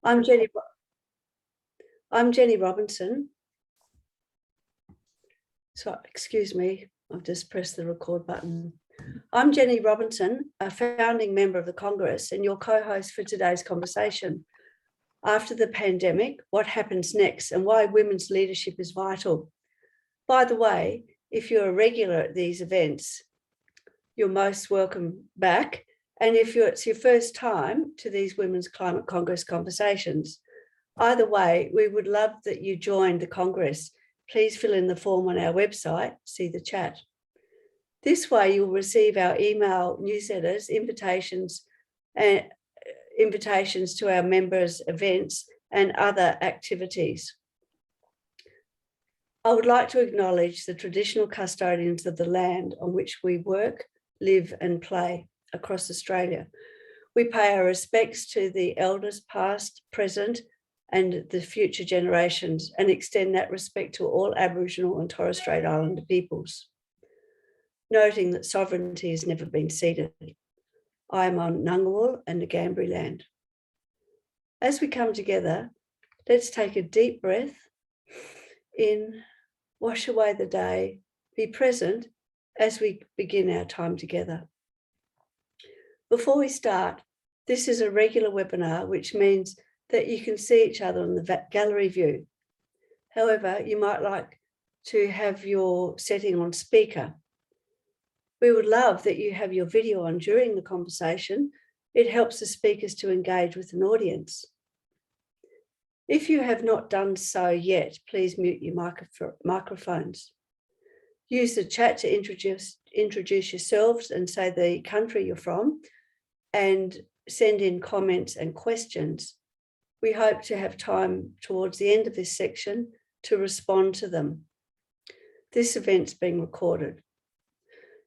I'm Jenny Robinson. So, excuse me, I've just pressed the record button. I'm Jenny Robinson, a founding member of the Congress and your co-host for today's conversation. After the pandemic, what happens next and why women's leadership is vital. By the way, if you're a regular at these events, you're most welcome back. And if it's your first time to these Women's Climate Congress conversations, either way, we would love that you joined the Congress. Please fill in the form on our website, see the chat. This way you'll receive our email newsletters, invitations to our members' events and other activities. I would like to acknowledge the traditional custodians of the land on which we work, live and play across Australia. We pay our respects to the elders past, present and the future generations and extend that respect to all Aboriginal and Torres Strait Islander peoples, noting that sovereignty has never been ceded. I am on Ngunnawal and Ngambri land. As we come together, let's take a deep breath in, wash away the day, be present as we begin our time together. Before we start, this is a regular webinar, which means that you can see each other on the gallery view. However, you might like to have your setting on speaker. We would love that you have your video on during the conversation. It helps the speakers to engage with an audience. If you have not done so yet, please mute your microphones. Use the chat to introduce yourselves and say the country you're from, and send in comments and questions. We hope to have time towards the end of this section to respond to them. This event's being recorded.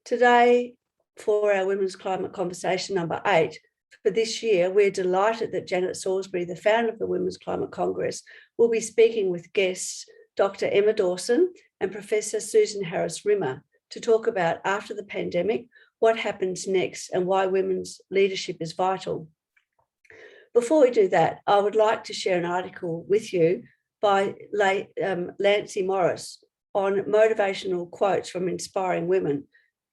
Today, for our Women's Climate Conversation number 8, for this year, we're delighted that Janet Salisbury, the founder of the Women's Climate Congress, will be speaking with guests Dr. Emma Dawson and Professor Susan Harris-Rimmer to talk about after the pandemic, what happens next and why women's leadership is vital. Before we do that, I would like to share an article with you by Lancy Morris on motivational quotes from Inspiring Women.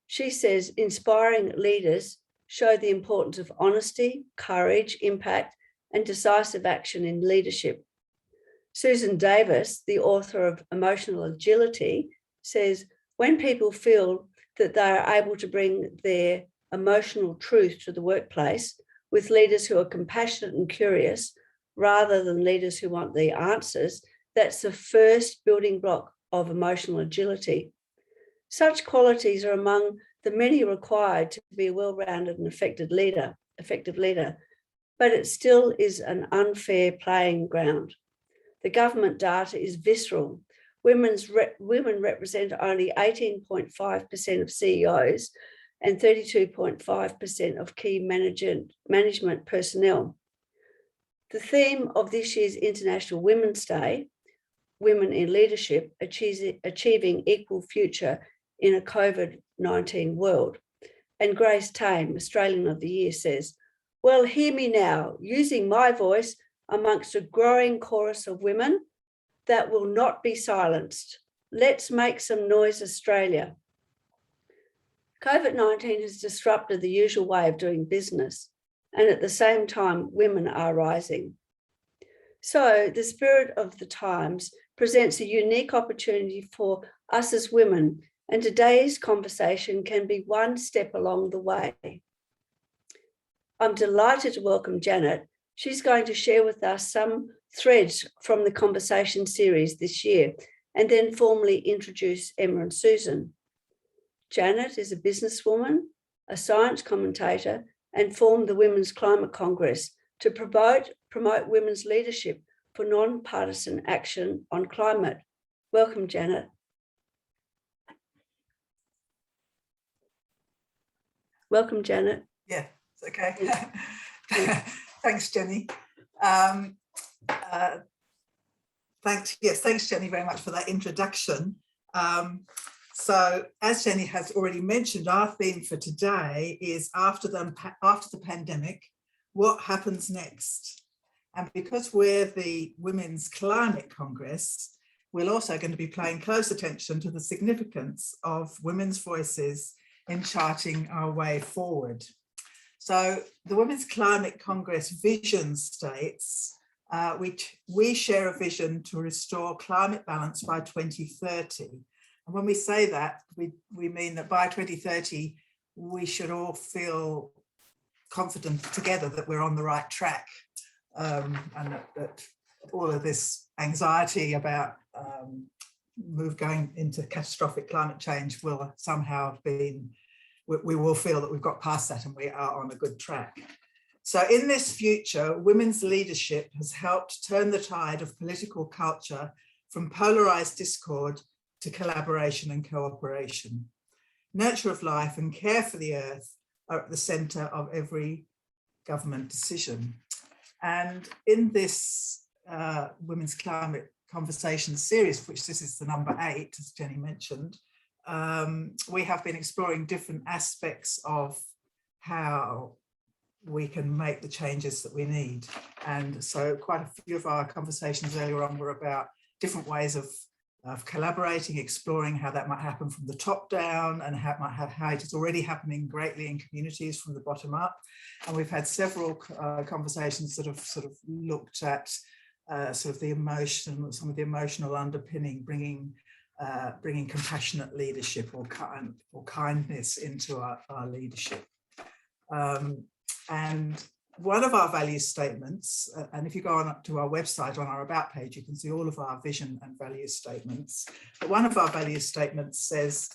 She says, inspiring leaders show the importance of honesty, courage, impact, and decisive action in leadership. Susan Davis, the author of Emotional Agility, says, when people feel that they are able to bring their emotional truth to the workplace with leaders who are compassionate and curious, rather than leaders who want the answers, that's the first building block of emotional agility. Such qualities are among the many required to be a well-rounded and effective leader, but it still is an unfair playing ground. The government data is visceral. Women represent only 18.5% of CEOs and 32.5% of key management personnel. The theme of this year's International Women's Day, Women in Leadership, Achieving Equal Future in a COVID-19 World. And Grace Tame, Australian of the Year, says, well, hear me now, using my voice amongst a growing chorus of women that will not be silenced. Let's make some noise, Australia. COVID-19 has disrupted the usual way of doing business, and at the same time, women are rising. So the spirit of the times presents a unique opportunity for us as women, and today's conversation can be one step along the way. I'm delighted to welcome Janet. She's going to share with us some threads from the conversation series this year, and then formally introduce Emma and Susan. Janet is a businesswoman, a science commentator, and formed the Women's Climate Congress to promote women's leadership for non-partisan action on climate. Welcome, Janet. Welcome, Janet. Yeah, it's okay. Thanks, Jenny. Thanks, Jenny, very much for that introduction. So, as Jenny has already mentioned, our theme for today is after the pandemic, what happens next? And because we're the Women's Climate Congress, we're also going to be paying close attention to the significance of women's voices in charting our way forward. So the Women's Climate Congress vision states, we share a vision to restore climate balance by 2030. And when we say that, we mean that by 2030, we should all feel confident together that we're on the right track, and that all of this anxiety about going into catastrophic climate change will somehow have been, we will feel that we've got past that and we are on a good track. So in this future, women's leadership has helped turn the tide of political culture from polarized discord to collaboration and cooperation. Nurture of life and care for the earth are at the center of every government decision. And in this Women's Climate Conversation series, which this is the number 8, as Jenny mentioned, we have been exploring different aspects of how we can make the changes that we need. And so quite a few of our conversations earlier on were about different ways of collaborating, exploring how that might happen from the top down, and how it is already happening greatly in communities from the bottom up. And we've had several conversations that have sort of looked at some of the emotional underpinning, bringing compassionate leadership or kindness into our leadership. And one of our value statements, and if you go on up to our website on our About page, you can see all of our vision and value statements. But one of our value statements says,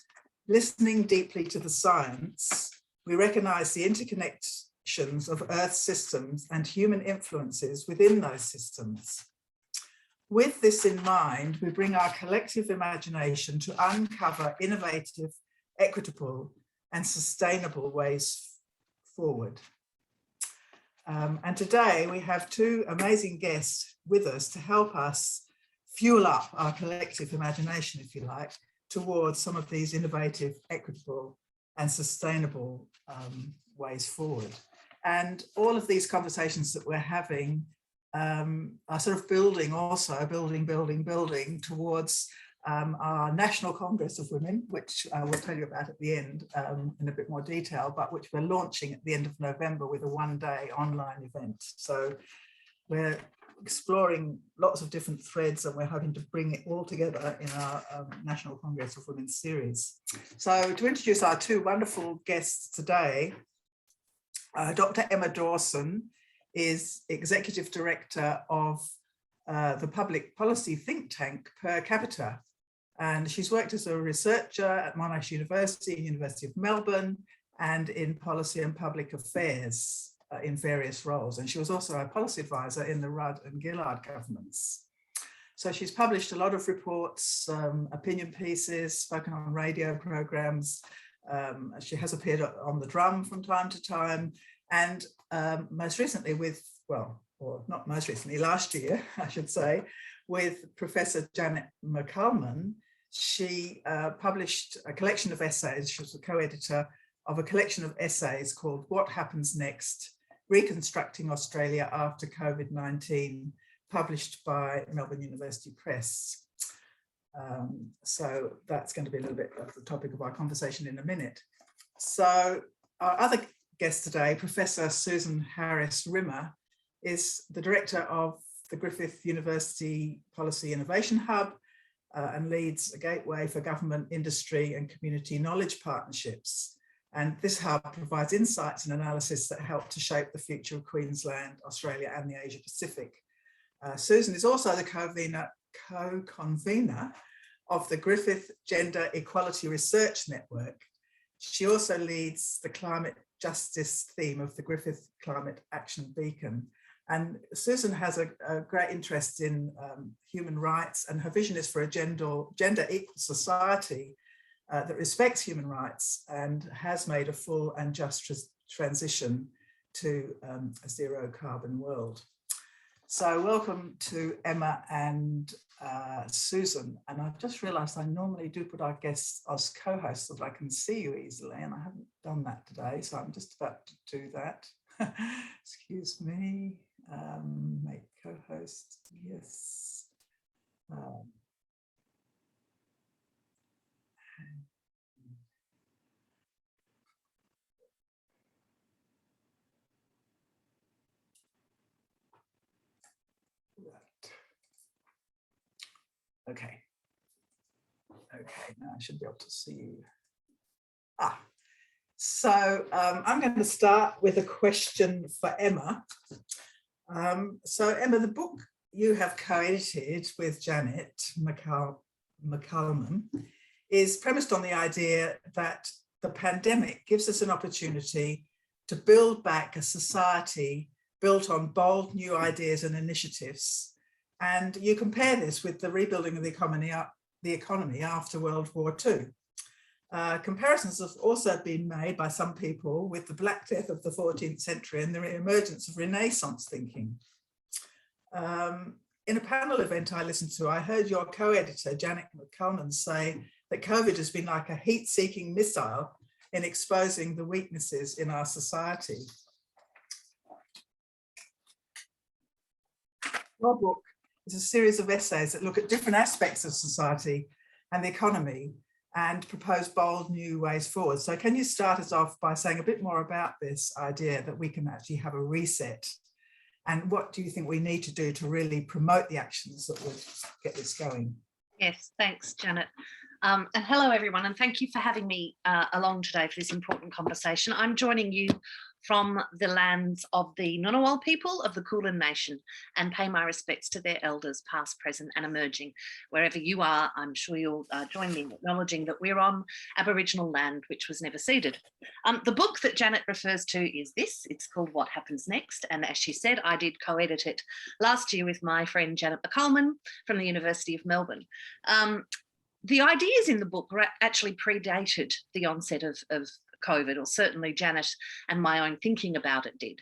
listening deeply to the science, we recognise the interconnections of Earth systems and human influences within those systems. With this in mind, we bring our collective imagination to uncover innovative, equitable, and sustainable ways forward. And today we have 2 amazing guests with us to help us fuel up our collective imagination, if you like, towards some of these innovative, equitable, and sustainable ways forward. And all of these conversations that we're having are sort of building towards our National Congress of Women, which we'll tell you about at the end in a bit more detail, but which we're launching at the end of November with a 1-day online event. So we're exploring lots of different threads, and we're hoping to bring it all together in our National Congress of Women series. So to introduce our 2 wonderful guests today, Dr. Emma Dawson is Executive Director of the public policy think tank Per Capita. And she's worked as a researcher at Monash University, University of Melbourne, and in policy and public affairs in various roles. And she was also a policy advisor in the Rudd and Gillard governments. So she's published a lot of reports, opinion pieces, spoken on radio programs. She has appeared on the drum from time to time. And most recently last year, I should say, with Professor Janet McCalman, she published a collection of essays. She was the co-editor of a collection of essays called What Happens Next? Reconstructing Australia After COVID-19, published by Melbourne University Press. So that's going to be a little bit of the topic of our conversation in a minute. So our other guest today, Professor Susan Harris Rimmer, is the director of the Griffith University Policy Innovation Hub and leads a gateway for government, industry and community knowledge partnerships. And this hub provides insights and analysis that help to shape the future of Queensland, Australia and the Asia Pacific. Susan is also the co-convener of the Griffith Gender Equality Research Network. She also leads the climate justice theme of the Griffith Climate Action Beacon. And Susan has a great interest in human rights, and her vision is for a gender equal society that respects human rights and has made a full and just transition to a zero carbon world. So welcome to Emma and Susan. And I've just realised I normally do put our guests as co-hosts so that I can see you easily, and I haven't done that today, so I'm just about to do that. Excuse me, make Post, yes. Okay. Okay, now I should be able to see you. So I'm going to start with a question for Emma. So Emma, the book you have co-edited with Janet McCallum is premised on the idea that the pandemic gives us an opportunity to build back a society built on bold new ideas and initiatives. And you compare this with the rebuilding of the economy after World War II. Comparisons have also been made by some people with the Black Death of the 14th century and the emergence of Renaissance thinking. In a panel event I listened to, I heard your co-editor, Janet McCallum, say that COVID has been like a heat-seeking missile in exposing the weaknesses in our society. Your book is a series of essays that look at different aspects of society and the economy and propose bold new ways forward. So can you start us off by saying a bit more about this idea that we can actually have a reset? And what do you think we need to do to really promote the actions that would get this going? Yes, thanks, Janet. And hello, everyone, and thank you for having me along today for this important conversation. I'm joining you from the lands of the Ngunnawal people of the Kulin Nation and pay my respects to their elders, past, present and emerging. Wherever you are, I'm sure you'll join me in acknowledging that we're on Aboriginal land which was never ceded. The book that Janet refers to is this. It's called What Happens Next, and as she said, I did co-edit it last year with my friend Janet McCallum from the University of Melbourne. The ideas in the book actually predated the onset of COVID, or certainly Janet and my own thinking about it did.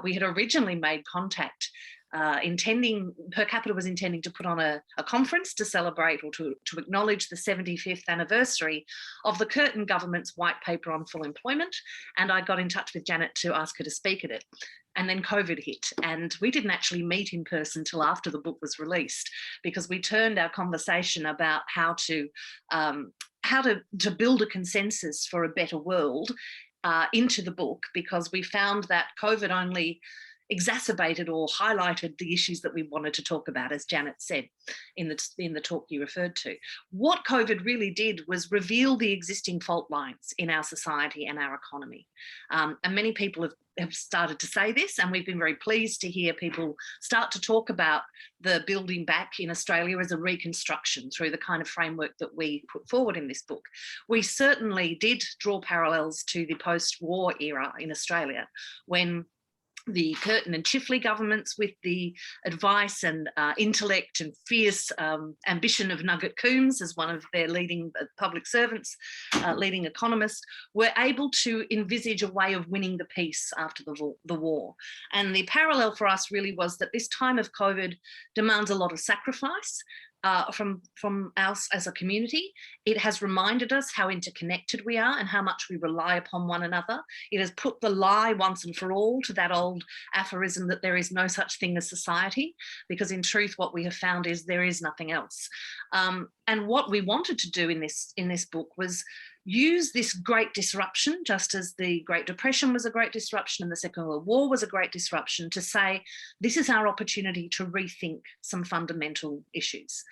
We had originally made contact Per Capita was intending to put on a conference to celebrate or to acknowledge the 75th anniversary of the Curtin government's white paper on full employment. And I got in touch with Janet to ask her to speak at it. And then COVID hit, and we didn't actually meet in person till after the book was released, because we turned our conversation about how to build a consensus for a better world into the book, because we found that COVID only exacerbated or highlighted the issues that we wanted to talk about, as Janet said in the talk you referred to. What COVID really did was reveal the existing fault lines in our society and our economy. And many people have started to say this, and we've been very pleased to hear people start to talk about the building back in Australia as a reconstruction through the kind of framework that we put forward in this book. We certainly did draw parallels to the post-war era in Australia, when the Curtin and Chifley governments, with the advice and intellect and fierce ambition of Nugget Coombs as one of their leading public servants, leading economists, were able to envisage a way of winning the peace after the war. And the parallel for us really was that this time of COVID demands a lot of sacrifice from us as a community. It has reminded us how interconnected we are and how much we rely upon one another. It has put the lie once and for all to that old aphorism that there is no such thing as society, because in truth what we have found is there is nothing else. And what we wanted to do in this book was use this great disruption, just as the Great Depression was a great disruption and the Second World War was a great disruption, to say this is our opportunity to rethink some fundamental issues.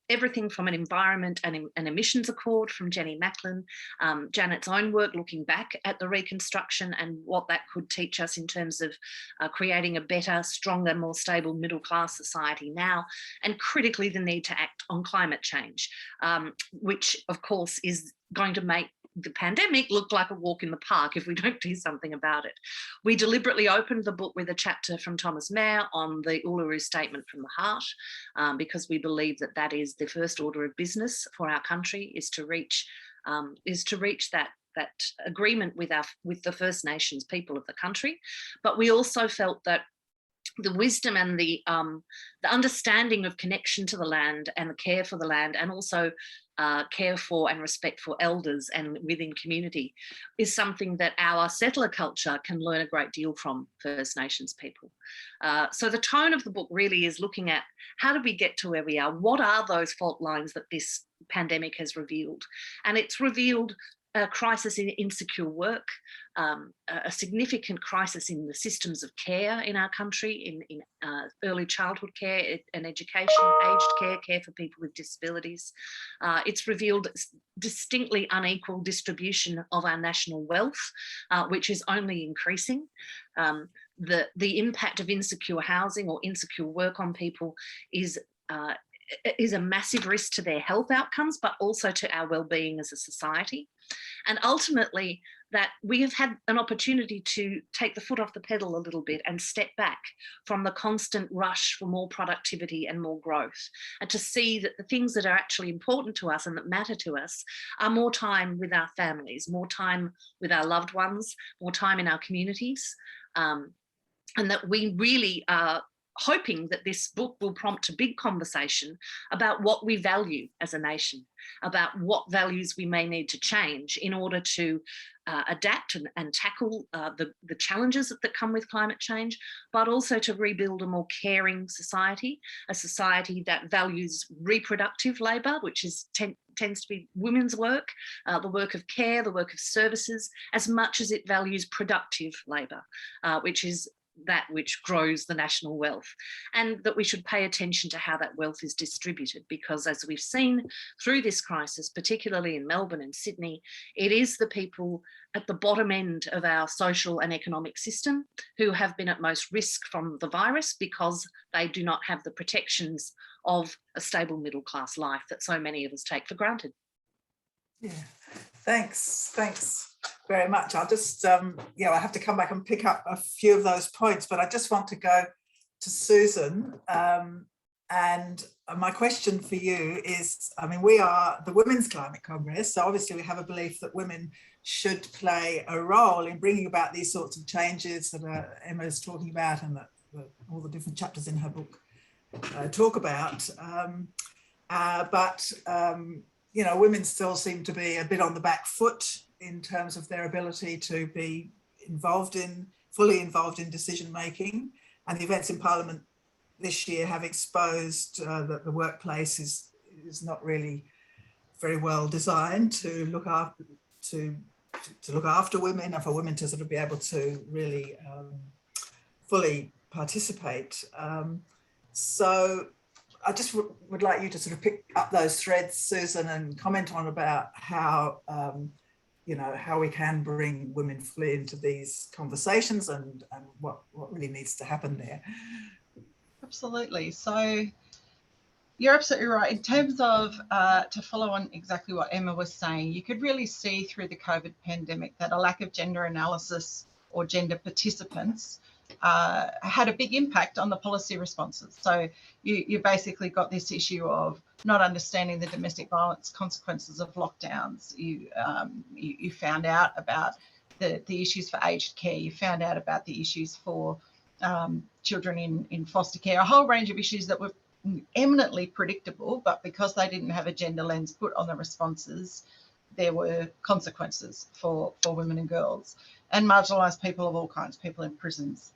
Everything from an environment and an emissions accord from Jenny Macklin, Janet's own work looking back at the reconstruction and what that could teach us in terms of creating a better, stronger, more stable middle class society now, and critically the need to act on climate change, which of course is going to make the pandemic look like a walk in the park if we don't do something about it. We deliberately opened the book with a chapter from Thomas Mayer on the Uluru Statement from the Heart, because we believe that that is the first order of business for our country, is to reach that agreement with the First Nations people of the country. But we also felt that the wisdom and the understanding of connection to the land and the care for the land, and also care for and respect for elders and within community, is something that our settler culture can learn a great deal from First Nations people. So the tone of the book really is looking at how did we get to where we are? What are those fault lines that this pandemic has revealed? And it's revealed a crisis in insecure work, a significant crisis in the systems of care in our country, in early childhood care and education, aged care, care for people with disabilities. It's revealed distinctly unequal distribution of our national wealth, which is only increasing. The impact of insecure housing or insecure work on people is a massive risk to their health outcomes, but also to our well-being as a society. And ultimately, that we have had an opportunity to take the foot off the pedal a little bit and step back from the constant rush for more productivity and more growth, and to see that the things that are actually important to us and that matter to us are more time with our families, more time with our loved ones, more time in our communities, and that we really are hoping that this book will prompt a big conversation about what we value as a nation, about what values we may need to change in order to adapt and tackle the challenges that come with climate change, but also to rebuild a more caring society, a society that values reproductive labour, which tends to be women's work, the work of care, the work of services, as much as it values productive labour, which is that which grows the national wealth, and that we should pay attention to how that wealth is distributed, because as we've seen through this crisis, particularly in Melbourne and Sydney, it is the people at the bottom end of our social and economic system who have been at most risk from the virus, because they do not have the protections of a stable middle class life that so many of us take for granted. Yeah, thanks very much. I'll just, I have to come back and pick up a few of those points, but I just want to go to Susan. And my question for you is, we are the Women's Climate Congress, so obviously we have a belief that women should play a role in bringing about these sorts of changes that Emma is talking about, and that all the different chapters in her book talk about. But women still seem to be a bit on the back foot in terms of their ability to be fully involved in decision making. And the events in Parliament this year have exposed that the workplace is not really very well designed to look after women, and for women to sort of be able to really fully participate. So I just would like you to sort of pick up those threads, Susan, and comment on about how how we can bring women fully into these conversations, and what really needs to happen there. Absolutely. So you're absolutely right. In terms of, to follow on exactly what Emma was saying, you could really see through the COVID pandemic that a lack of gender analysis or gender participants had a big impact on the policy responses. So you basically got this issue of not understanding the domestic violence consequences of lockdowns. You found out about the issues for aged care. You found out about the issues for children in foster care, a whole range of issues that were eminently predictable, but because they didn't have a gender lens put on the responses, there were consequences for women and girls, and marginalised people of all kinds, people in prisons,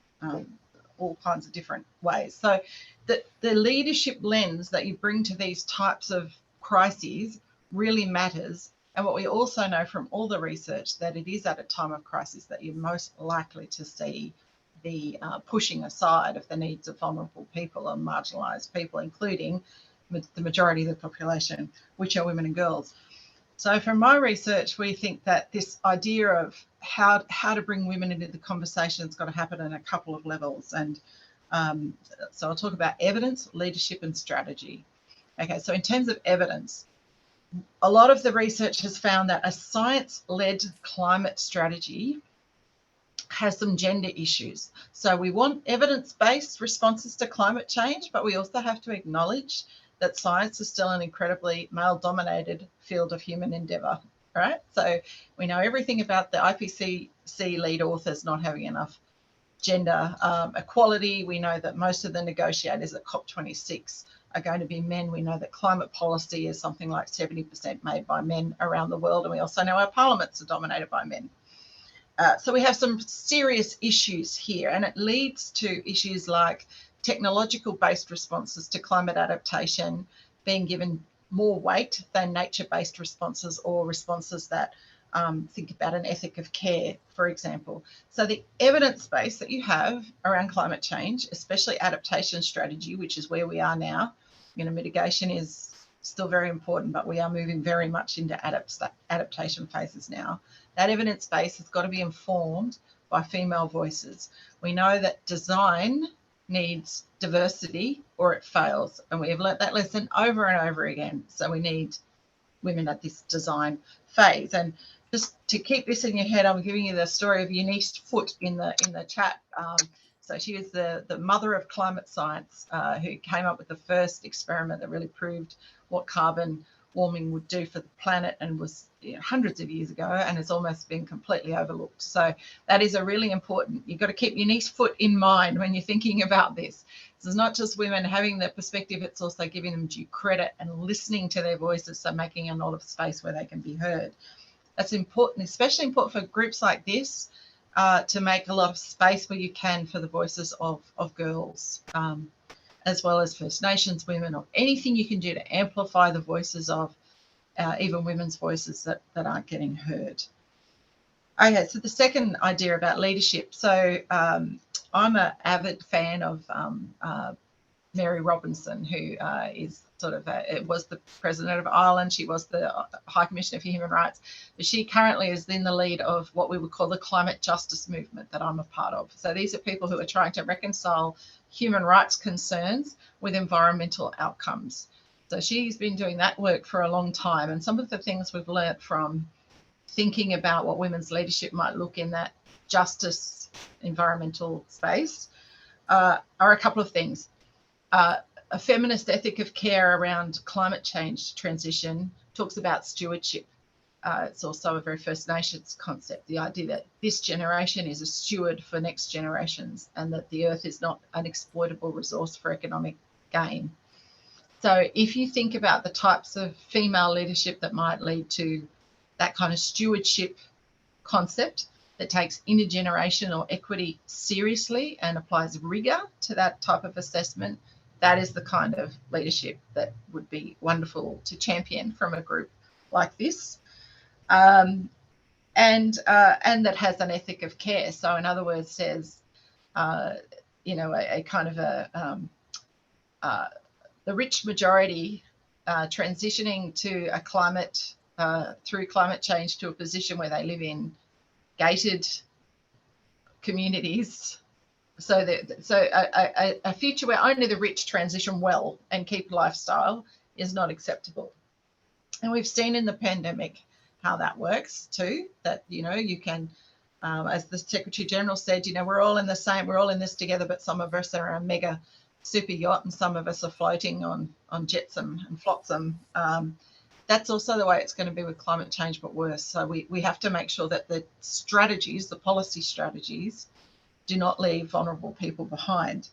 all kinds of different ways. So the leadership lens that you bring to these types of crises really matters. And what we also know from all the research, that it is at a time of crisis that you're most likely to see the pushing aside of the needs of vulnerable people and marginalised people, including the majority of the population, which are women and girls. So from my research, we think that this idea of how to bring women into the conversation has got to happen on a couple of levels. And so I'll talk about evidence, leadership and strategy. Okay, so in terms of evidence, a lot of the research has found that a science-led climate strategy has some gender issues. So we want evidence-based responses to climate change, but we also have to acknowledge that science is still an incredibly male-dominated field of human endeavour, right? So we know everything about the IPCC lead authors not having enough gender equality. We know that most of the negotiators at COP26 are going to be men. We know that climate policy is something like 70% made by men around the world. And we also know our parliaments are dominated by men. So we have some serious issues here, and it leads to issues like technological-based responses to climate adaptation being given more weight than nature-based responses, or responses that think about an ethic of care, for example. So the evidence base that you have around climate change, especially adaptation strategy, which is where we are now, mitigation is still very important, but we are moving very much into adaptation phases now. That evidence base has got to be informed by female voices. We know that design needs diversity or it fails, and we have learnt that lesson over and over again. So we need women at this design phase. And just to keep this in your head, I'm giving you the story of Eunice Foote in the chat. So she was the mother of climate science, who came up with the first experiment that really proved what carbon warming would do for the planet, and was hundreds of years ago, and it's almost been completely overlooked. So that is a really important, you've got to keep Eunice Foote in mind when you're thinking about this. This is not just women having the perspective, it's also giving them due credit and listening to their voices, so making a lot of space where they can be heard. That's important, especially important for groups like this, to make a lot of space where you can for the voices of girls, as well as First Nations women, or anything you can do to amplify the voices of even women's voices that aren't getting heard. Okay, so the second idea about leadership. So I'm an avid fan of Mary Robinson, who is was the president of Ireland. She was the High Commissioner for Human Rights, but she currently is in the lead of what we would call the climate justice movement that I'm a part of. So these are people who are trying to reconcile human rights concerns with environmental outcomes. So she's been doing that work for a long time. And some of the things we've learnt from thinking about what women's leadership might look in that justice environmental space are a couple of things. A feminist ethic of care around climate change transition talks about stewardship. It's also a very First Nations concept, the idea that this generation is a steward for next generations, and that the earth is not an exploitable resource for economic gain. So if you think about the types of female leadership that might lead to that kind of stewardship concept that takes intergenerational equity seriously and applies rigor to that type of assessment, that is the kind of leadership that would be wonderful to champion from a group like this. And that has an ethic of care. So in other words, says, a kind of the rich majority transitioning to a climate, through climate change, to a position where they live in gated communities. So a future where only the rich transition well and keep lifestyle is not acceptable. And we've seen in the pandemic how that works too, that, you can, as the Secretary General said, we're all in this together, but some of us are a mega super yacht and some of us are floating on jetsam and flotsam. That's also the way it's going to be with climate change, but worse. So we have to make sure that the strategies, the policy strategies, do not leave vulnerable people behind.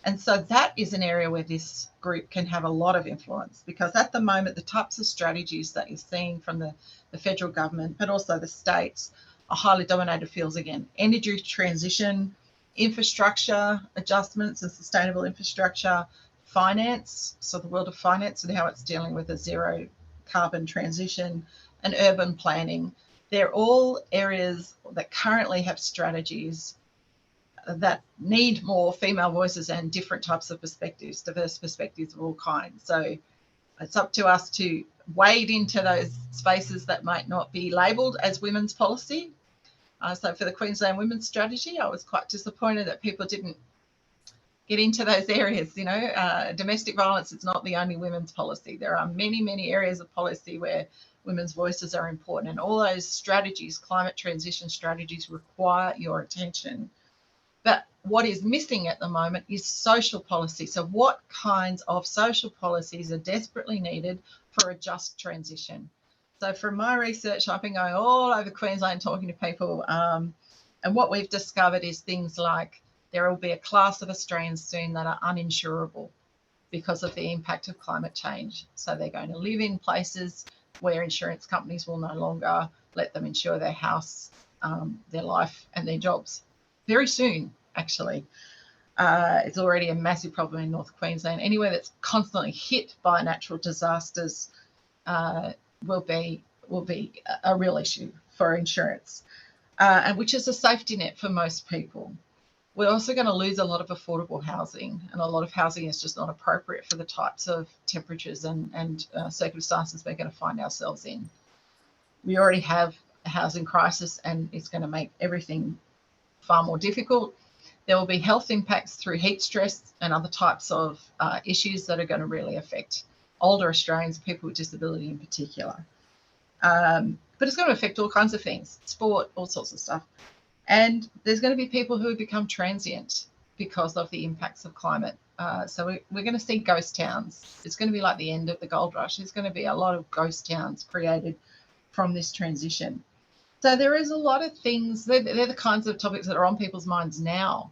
And so that is an area where this group can have a lot of influence, because at the moment, the types of strategies that you're seeing from the federal government, but also the states, are highly dominated fields again. Energy transition, infrastructure adjustments and sustainable infrastructure, finance, so the world of finance and how it's dealing with a zero carbon transition, and urban planning. They're all areas that currently have strategies that need more female voices and different types of perspectives, diverse perspectives of all kinds. So it's up to us to wade into those spaces that might not be labelled as women's policy. So for the Queensland Women's Strategy, I was quite disappointed that people didn't get into those areas. Domestic violence is not the only women's policy. There are many, many areas of policy where women's voices are important, and all those strategies, climate transition strategies, require your attention. But what is missing at the moment is social policy. So what kinds of social policies are desperately needed for a just transition? So from my research, I've been going all over Queensland talking to people, And what we've discovered is things like there will be a class of Australians soon that are uninsurable because of the impact of climate change. So they're going to live in places where insurance companies will no longer let them insure their house, their life and their jobs very soon, actually. It's already a massive problem in North Queensland. Anywhere that's constantly hit by natural disasters will be a real issue for insurance, and which is a safety net for most people. We're also going to lose a lot of affordable housing, and a lot of housing is just not appropriate for the types of temperatures and circumstances we're going to find ourselves in. We already have a housing crisis, and it's going to make everything far more difficult. There will be health impacts through heat stress and other types of issues that are going to really affect older Australians, people with disability in particular. But it's going to affect all kinds of things, sport, all sorts of stuff. And there's going to be people who have become transient because of the impacts of climate. So we're going to see ghost towns. It's going to be like the end of the gold rush. There's going to be a lot of ghost towns created from this transition. So there is a lot of things, they're the kinds of topics that are on people's minds now,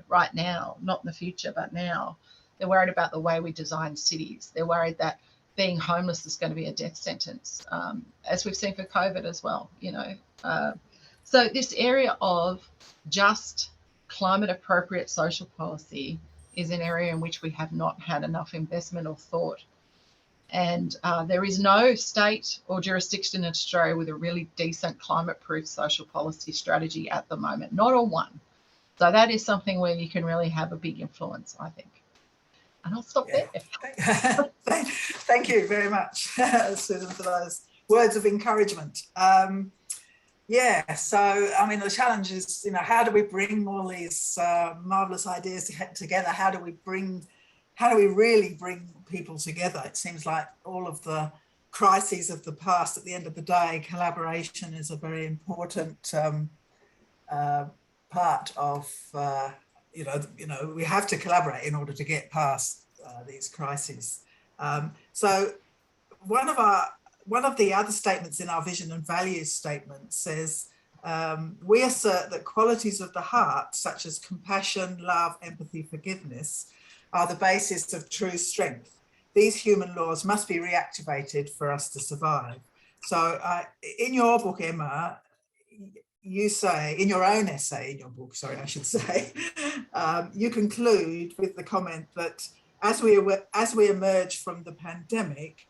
right now, not in the future, but now. They're worried about the way we design cities. They're worried that being homeless is going to be a death sentence, as we've seen for COVID as well, So this area of just climate appropriate social policy is an area in which we have not had enough investment or thought. And there is no state or jurisdiction in Australia with a really decent climate-proof social policy strategy at the moment, not a one. So that is something where you can really have a big influence, I think. And I'll stop there. Thank you very much, Susan, for those words of encouragement. So, I mean, the challenge is, how do we bring all these marvellous ideas together? How do we really bring people together? It seems like all of the crises of the past, at the end of the day, collaboration is a very important part of, we have to collaborate in order to get past these crises. So one of the other statements in our vision and values statement says, we assert that qualities of the heart, such as compassion, love, empathy, forgiveness, are the basis of true strength. These human laws must be reactivated for us to survive. So in your book, Emma, you say, in your own essay, in your book, sorry, I should say, you conclude with the comment that as we emerge from the pandemic,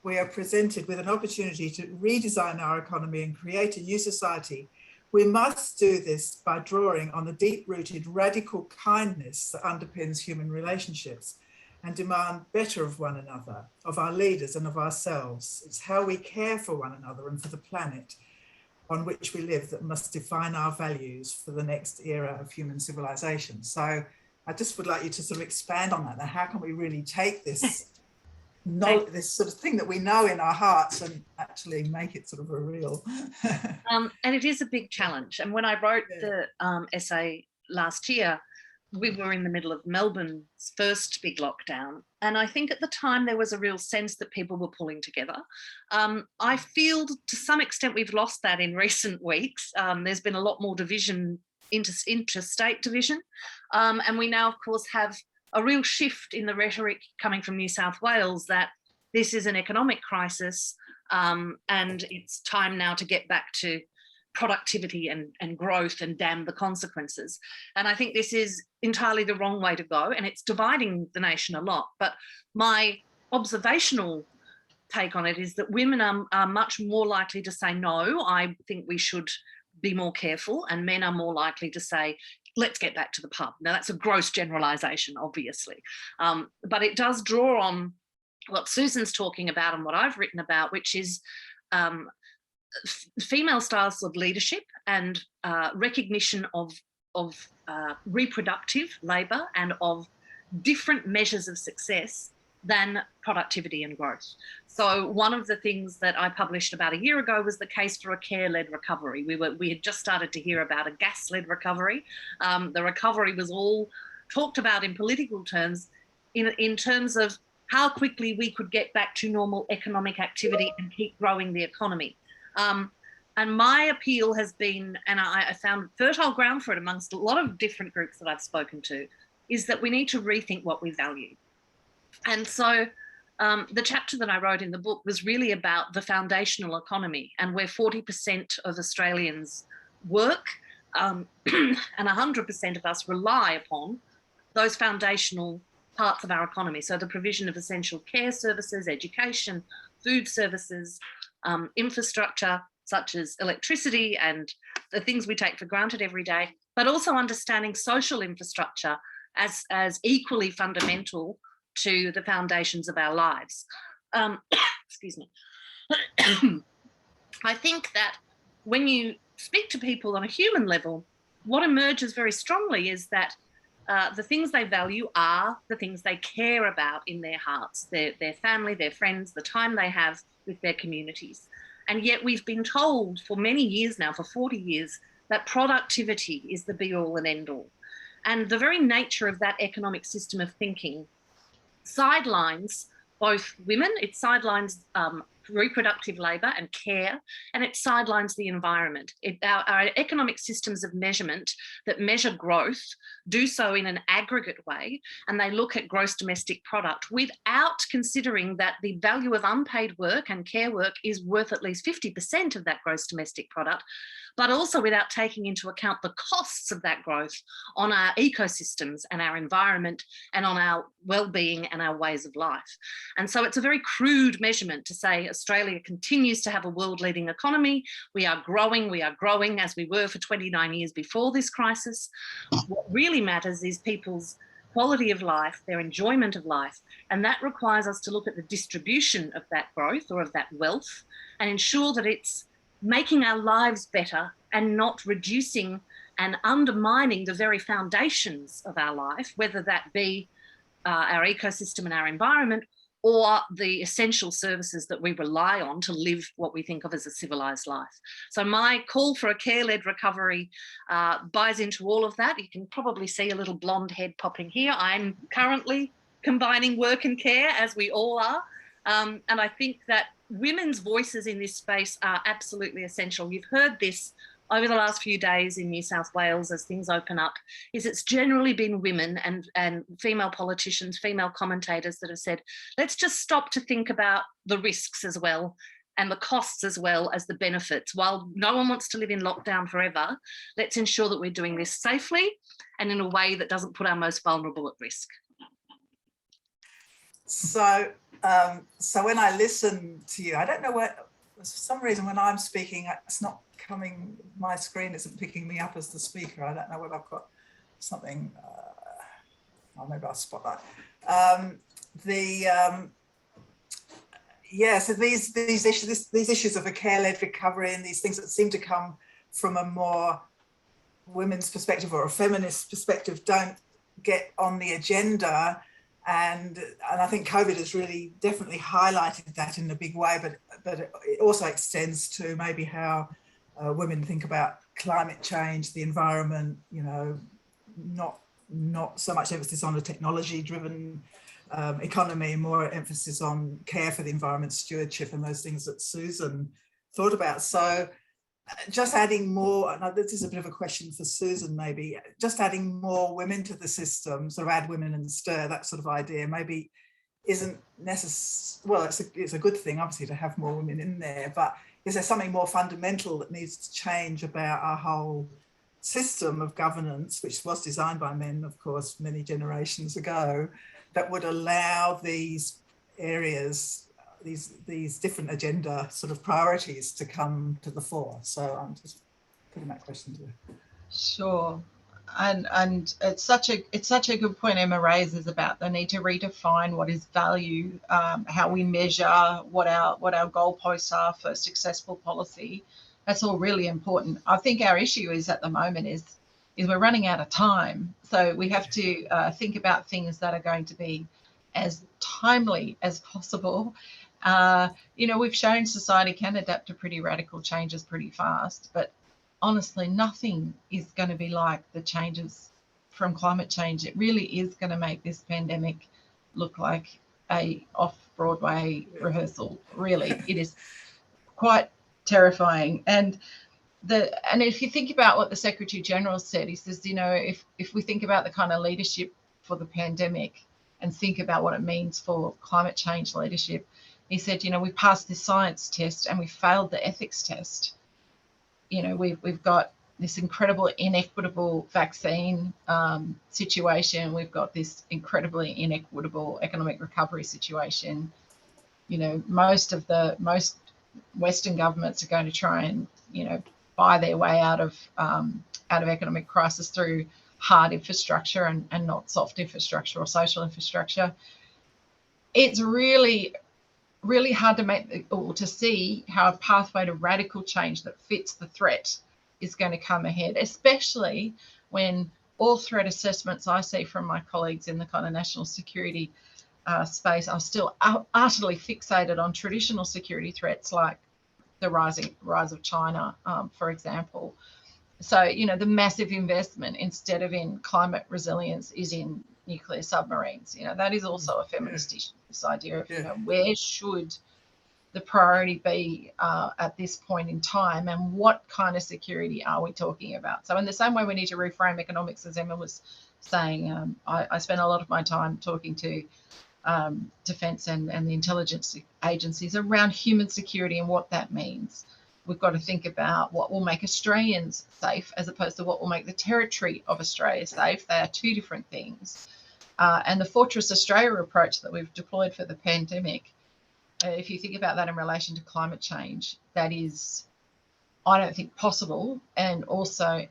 we are presented with an opportunity to redesign our economy and create a new society. We must do this by drawing on the deep-rooted radical kindness that underpins human relationships and demand better of one another, of our leaders and of ourselves. It's how we care for one another and for the planet on which we live that must define our values for the next era of human civilization. So I just would like you to sort of expand on that. Now, how can we really take this this sort of thing that we know in our hearts and actually make it sort of a real and it is a big challenge. And when I wrote the essay last year, we were in the middle of Melbourne's first big lockdown, and I think at the time there was a real sense that people were pulling together. I feel to some extent we've lost that in recent weeks. There's been a lot more division, interstate division, and we now of course have a real shift in the rhetoric coming from New South Wales that this is an economic crisis, and it's time now to get back to productivity and growth and damn the consequences. And I think this is entirely the wrong way to go, and it's dividing the nation a lot. But my observational take on it is that women are much more likely to say, no, I think we should be more careful, and men are more likely to say, let's get back to the pub. Now, that's a gross generalisation, obviously, but it does draw on what Susan's talking about and what I've written about, which is female styles of leadership and recognition of reproductive labour and of different measures of success than productivity and growth. So one of the things that I published about a year ago was the case for a care-led recovery. We had just started to hear about a gas-led recovery. The recovery was all talked about in political terms, in terms of how quickly we could get back to normal economic activity and keep growing the economy. And my appeal has been, and I found fertile ground for it amongst a lot of different groups that I've spoken to, is that we need to rethink what we value. And so the chapter that I wrote in the book was really about the foundational economy, and where 40% of Australians work and 100% of us rely upon those foundational parts of our economy. So the provision of essential care services, education, food services, infrastructure, such as electricity and the things we take for granted every day, but also understanding social infrastructure as equally fundamental to the foundations of our lives. Excuse me. I think that when you speak to people on a human level, what emerges very strongly is that the things they value are the things they care about in their hearts, their family, their friends, the time they have with their communities. And yet we've been told for many years now, for 40 years, that productivity is the be-all and end-all. And the very nature of that economic system of thinking sidelines both women, it sidelines reproductive labour and care, and it sidelines the environment. Our economic systems of measurement that measure growth do so in an aggregate way, and they look at gross domestic product without considering that the value of unpaid work and care work is worth at least 50% of that gross domestic product, but also without taking into account the costs of that growth on our ecosystems and our environment and on our well-being and our ways of life. And so it's a very crude measurement to say Australia continues to have a world-leading economy. We are growing as we were for 29 years before this crisis. What really matters is people's quality of life, their enjoyment of life, and that requires us to look at the distribution of that growth or of that wealth and ensure that it's making our lives better and not reducing and undermining the very foundations of our life, whether that be our ecosystem and our environment, or the essential services that we rely on to live what we think of as a civilised life. So my call for a care-led recovery buys into all of that. You can probably see a little blonde head popping here. I'm currently combining work and care, as we all are. And I think that women's voices in this space are absolutely essential. You've heard this over the last few days in New South Wales as things open up, is it's generally been women and female politicians, female commentators that have said, let's just stop to think about the risks as well and the costs as well as the benefits. While no one wants to live in lockdown forever, let's ensure that we're doing this safely and in a way that doesn't put our most vulnerable at risk. So when I listen to you, I don't know what, for some reason when I'm speaking, it's not coming, my screen isn't picking me up as the speaker. I don't know whether I've got something, maybe I'll spot that. So these issues of a care-led recovery and these things that seem to come from a more women's perspective or a feminist perspective don't get on the agenda. And I think COVID has really definitely highlighted that in a big way, but it also extends to maybe how women think about climate change, the environment, you know, not so much emphasis on a technology-driven economy, more emphasis on care for the environment, stewardship, and those things that Susan thought about. So just adding more, and this is a bit of a question for Susan maybe, just adding more women to the system, sort of add women and stir, that sort of idea, maybe isn't necessary. Well, it's a good thing, obviously, to have more women in there, but is there something more fundamental that needs to change about our whole system of governance, which was designed by men, of course, many generations ago, that would allow these areas, these different agenda sort of priorities to come to the fore? So I'm just putting that question to you. Sure. And it's such a good point Emma raises about the need to redefine what is value, how we measure, what our goalposts are for successful policy. That's all really important. I think our issue is at the moment is we're running out of time. So we have to think about things that are going to be as timely as possible. We've shown society can adapt to pretty radical changes pretty fast, but honestly, nothing is going to be like the changes from climate change. It really is going to make this pandemic look like a off-Broadway rehearsal. Really, it is quite terrifying. And if you think about what the Secretary General said, he says, if we think about the kind of leadership for the pandemic and think about what it means for climate change leadership, he said, we passed the science test and we failed the ethics test. We've got this incredible inequitable vaccine situation. We've got this incredibly inequitable economic recovery situation. Most Western governments are going to try and, buy their way out of economic crisis through hard infrastructure and not soft infrastructure or social infrastructure. It's really, really hard to see how a pathway to radical change that fits the threat is going to come ahead, especially when all threat assessments I see from my colleagues in the kind of national security space are still utterly fixated on traditional security threats like the rise of China, for example. So, the massive investment instead of in climate resilience is in nuclear submarines. That is also a feminist issue, this idea of, where should the priority be at this point in time, and what kind of security are we talking about? So in the same way, we need to reframe economics, as Emma was saying. I spent a lot of my time talking to defence and the intelligence agencies around human security and what that means. We've got to think about what will make Australians safe as opposed to what will make the territory of Australia safe. They are two different things. And the Fortress Australia approach that we've deployed for the pandemic, if you think about that in relation to climate change, that is, I don't think, possible. And also,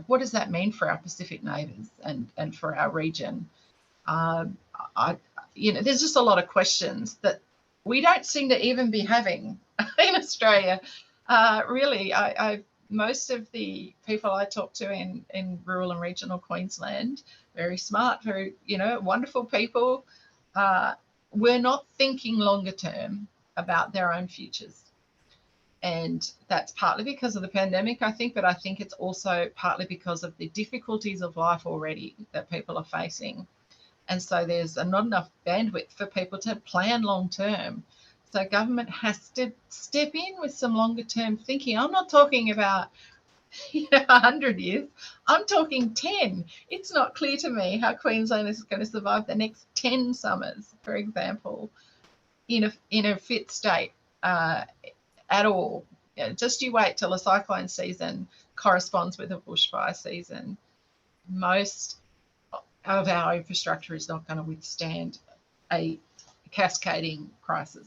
what does that mean for our Pacific neighbours and for our region? There's just a lot of questions that we don't seem to even be having in Australia. Really, most of the people I talk to in rural and regional Queensland, very smart, very, wonderful people, we're not thinking longer term about their own futures. And that's partly because of the pandemic, I think, but I think it's also partly because of the difficulties of life already that people are facing. And so there's not enough bandwidth for people to plan long term. So government has to step in with some longer term thinking. I'm not talking about 100 years. I'm talking 10. It's not clear to me how Queensland is going to survive the next 10 summers, for example, in a fit state at all. Just you wait till a cyclone season corresponds with a bushfire season. Most of our infrastructure is not going to withstand a cascading crisis.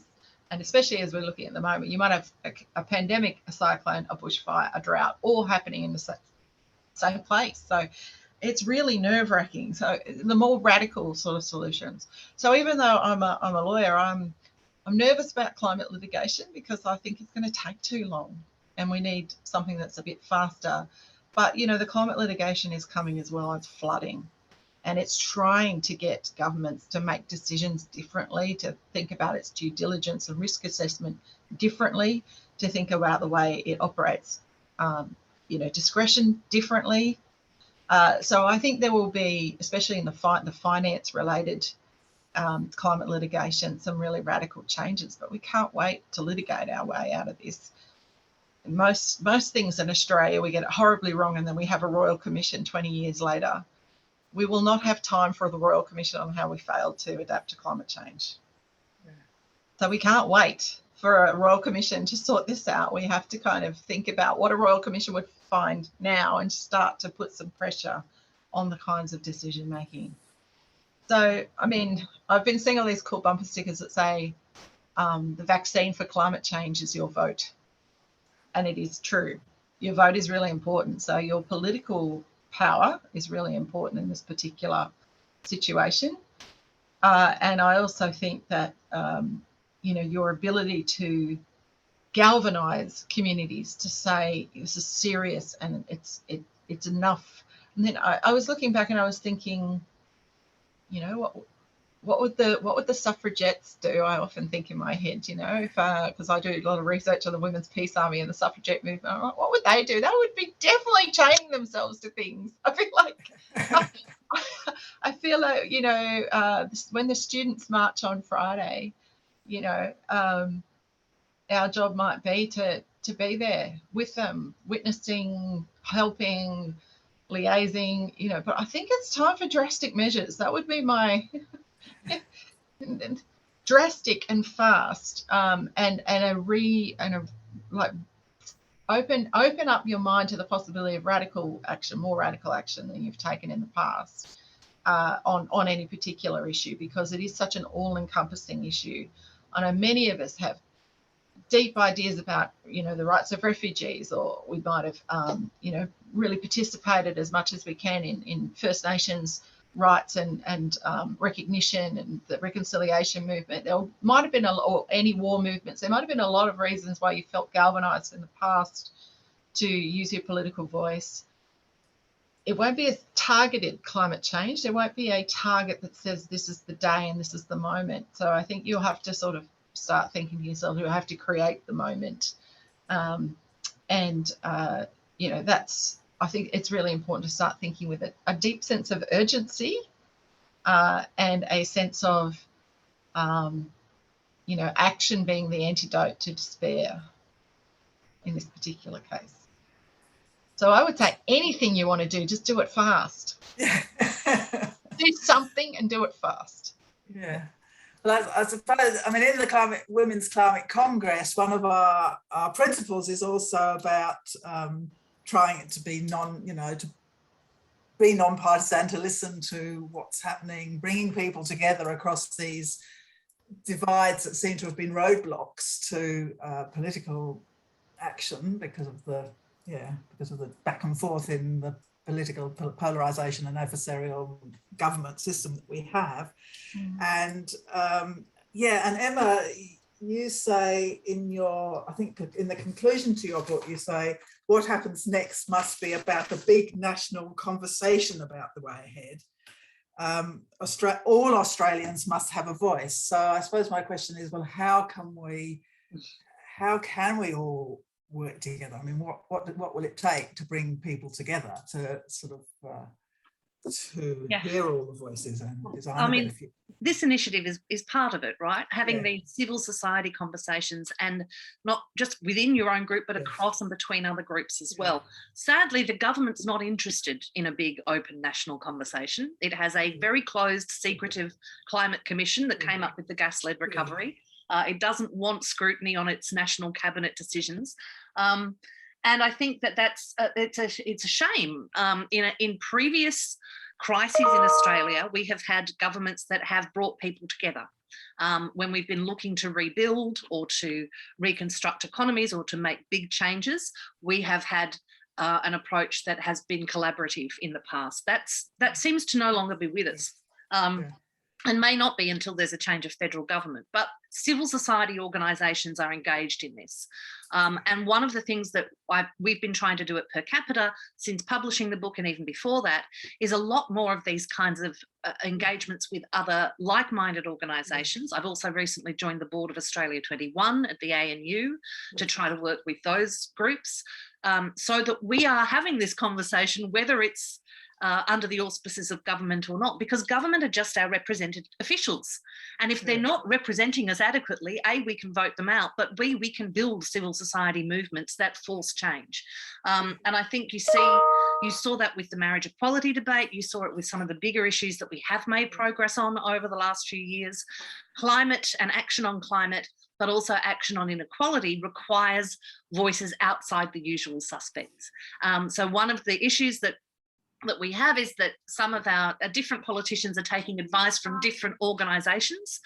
And especially as we're looking at the moment, you might have a pandemic, a cyclone, a bushfire, a drought, all happening in the same place. So it's really nerve-wracking. So the more radical sort of solutions. So even though I'm a lawyer, I'm nervous about climate litigation because I think it's going to take too long and we need something that's a bit faster. But, the climate litigation is coming as well as flooding. And it's trying to get governments to make decisions differently, to think about its due diligence and risk assessment differently, to think about the way it operates, discretion differently. So I think there will be, especially in the finance-related climate litigation, some really radical changes. But we can't wait to litigate our way out of this. Most things in Australia, we get it horribly wrong, and then we have a Royal Commission 20 years later. We will not have time for the Royal Commission on how we failed to adapt to climate change. Yeah. So we can't wait for a Royal Commission to sort this out. We have to kind of think about what a Royal Commission would find now and start to put some pressure on the kinds of decision making. So, I've been seeing all these cool bumper stickers that say the vaccine for climate change is your vote. And it is true. Your vote is really important. So your political power is really important in this particular situation. And I also think that, your ability to galvanise communities to say this is serious and it's enough. And then I was looking back and I was thinking, what would the suffragettes do? I often think in my head, because I do a lot of research on the Women's Peace Army and the suffragette movement. What would they do? They would be definitely chaining themselves to things. I feel like, when the students march on Friday, our job might be to be there with them, witnessing, helping, liaising, but I think it's time for drastic measures. That would be my drastic and fast, and open up your mind to the possibility of more radical action than you've taken in the past on any particular issue, because it is such an all-encompassing issue. I know many of us have deep ideas about, the rights of refugees, or we might have, really participated as much as we can in First Nations rights and recognition and the reconciliation movement. There might have been, or any war movements, there might have been a lot of reasons why you felt galvanised in the past to use your political voice. It won't be a targeted climate change. There won't be a target that says this is the day and this is the moment. So I think you'll have to sort of start thinking to yourself, you have to create the moment. I think it's really important to start thinking with a deep sense of urgency and a sense of, action being the antidote to despair in this particular case. So I would say anything you want to do, just do it fast. Do something and do it fast. Yeah. Well, I suppose, in the Women's Climate Congress, one of our principles is also about trying it to be non-partisan, to listen to what's happening, bringing people together across these divides that seem to have been roadblocks to political action because of the back and forth in the political polarization and adversarial government system that we have. And and Emma, you say in the conclusion to your book, you say what happens next must be about the big national conversation about the way ahead. All Australians must have a voice. So I suppose my question is, well, how can we all work together? What will it take to bring people together to sort of hear all the voices and design this initiative is part of it, right? Having these civil society conversations, and not just within your own group, but across and between other groups as well. Sadly, the government's not interested in a big open national conversation. It has a very closed, secretive climate commission that came up with the gas-led recovery. It doesn't want scrutiny on its national cabinet decisions. And I think it's a shame. In previous crises in Australia, we have had governments that have brought people together. When we've been looking to rebuild or to reconstruct economies or to make big changes, we have had an approach that has been collaborative in the past. That seems to no longer be with us. And may not be until there's a change of federal government. But civil society organisations are engaged in this. And one of the things that we've been trying to do at Per Capita since publishing the book, and even before that, is a lot more of these kinds of engagements with other like-minded organisations. I've also recently joined the board of Australia 21 at the ANU to try to work with those groups, so that we are having this conversation, whether it's under the auspices of government or not, because government are just our represented officials. And if they're not representing us adequately, we can vote them out, but we can build civil society movements that force change. And I think you saw that with the marriage equality debate. You saw it with some of the bigger issues that we have made progress on over the last few years. Climate and action on climate, but also action on inequality, requires voices outside the usual suspects. So one of the issues that we have is that some of our different politicians are taking advice from different organisations.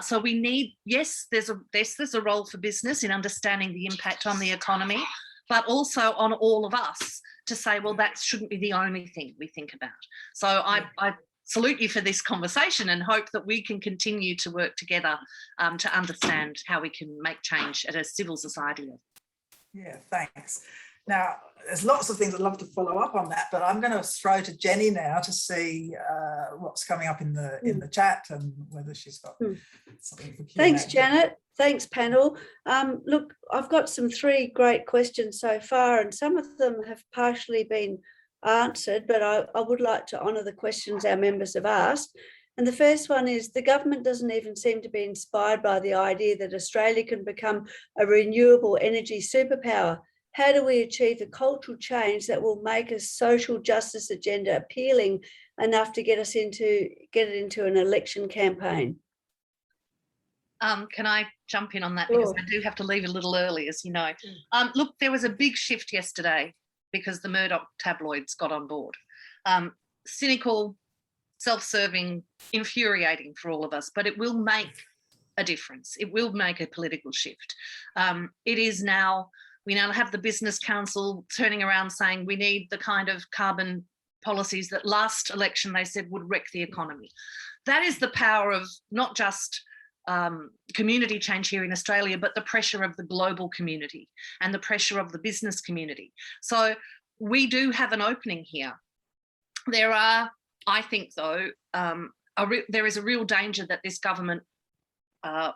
So we need, there's a role for business in understanding the impact on the economy, but also on all of us to say, well, that shouldn't be the only thing we think about. So I salute you for this conversation and hope that we can continue to work together to understand how we can make change at a civil society level. Yeah, thanks. Now, there's lots of things I'd love to follow up on that, but I'm going to throw to Jenny now to see what's coming up in the chat and whether she's got something for Q&A. Thanks, Janet. Thanks, panel. Look, I've got 3 great questions so far, and some of them have partially been answered, but I would like to honour the questions our members have asked. And the first one is the government doesn't even seem to be inspired by the idea that Australia can become a renewable energy superpower. How do we achieve the cultural change that will make a social justice agenda appealing enough to get it into an election campaign? Can I jump in on that? Because I do have to leave a little early, as you know. Look, there was a big shift yesterday because the Murdoch tabloids got on board. Cynical, self-serving, infuriating for all of us, but it will make a difference. It will make a political shift. We now have the Business Council turning around saying we need the kind of carbon policies that last election they said would wreck the economy. That is the power of not just community change here in Australia, but the pressure of the global community and the pressure of the business community. So we do have an opening here. There are, I think though, there is a real danger that this government